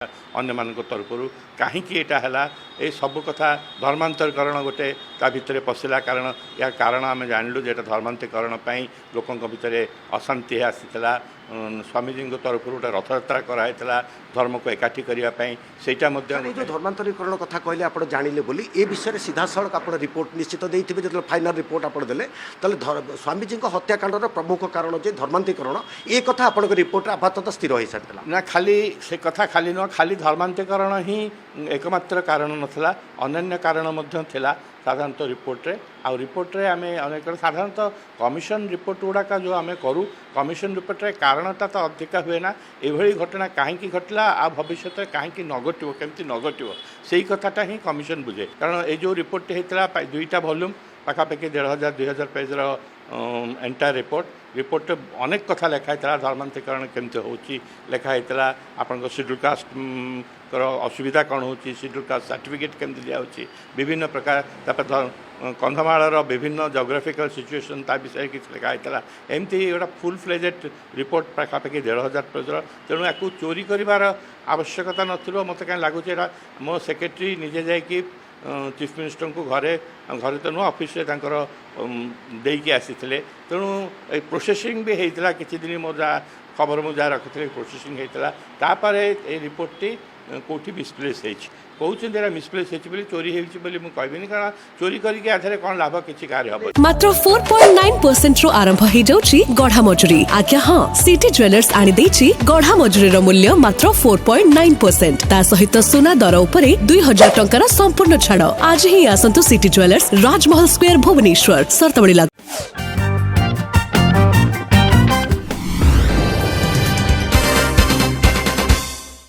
अन्य मान तरफ कहीं यहाँ ये सब कथा धर्मांतरीकरण गोटे ता भितर पशिला कारण या कारण आम जानलु जे धर्मांतरीकरण लोकों भितर अशांति आसीला स्वामीजी तरफ गोटे रथयात्रा कराई धर्म को एकाठी करने से जो धर्मांतरीकरण कथा कहले आप जानिले बोली ए विषय में सीधा सड़क आप रिपोर्ट निश्चित देते जो फाइनाल रिपोर्ट आप देले स्वामीजी हत्याकांडर प्रमुख कारण जे धर्मांतरीकरण ये कथा आप रिपोर्ट आपातत स्थिर हो सारी ना खाली से कथा खाली नुह खाली धर्मांतरीकरण ही एकमात्र कारण नाला अन्य कारण थिला साधारणतः रिपोर्ट रे आम अनेक साधारणतः कमिशन रिपोर्ट गुड़ाक जो आम करूँ कमिशन रिपोर्ट रे कारणटा तो अधिका हुए ना ये घटना कहीं घटला आ भविष्य में कहीं न घटो केमती न घटो से कथाटा ही कमिशन बुझे कारण ये जो रिपोर्ट होता 2टा वॉल्यूम पाखापाखि 1500 2000 पेजर एंटायर रिपोर्ट अनेक कथा लिखाई धर्मांतरीकरण केमती होची लिखाई आपण शेड्यूल कास्ट असुविधा कौन हो शेड्यूल कास्ट सर्टिफिकेट केमती दिखाई विभिन्न प्रकार कंधमाल विभिन्न जोग्राफिकल सिचुएशन ता विषय किसी लिखाई एमती गोटा फुल फ्लेजेड रिपोर्ट पाखापाखि 1500 पेजर तेणु या चोरी कर आवश्यकता नथिलो मत कहीं लगुच मो सेक्रेटरी निजे जाकि चीफ मिनिस्टर को घरे घरे तो नुह ऑफिस देकी आसी तेणु प्रोसेसिंग भी होता किसी दिन मो जहाँ खबर मुझे रखी प्रोसेसिंग होता रिपोर्ट टी कौटी मिसप्लेस कहते मिसप्लेस होती चोरी होती कहबी कारण चोरी करके आधार कौन लाभ किसी कार्य हम मात्र 4.9% रु आरंभ हो जाउछि गढ़ा मजूरी आज्ञा हाँ सिटी ज्वेलर्स आनी देछि गढ़ा मजूरी रो मूल्य मात्र 4.9% ता सहित सोना दर उपरे 2000 टंकार संपूर्ण छाड़ आज ही आसंतु सिटी ज्वेलर्स राजमहल स्क्वायर भुवनेश्वर सर्तबड़ी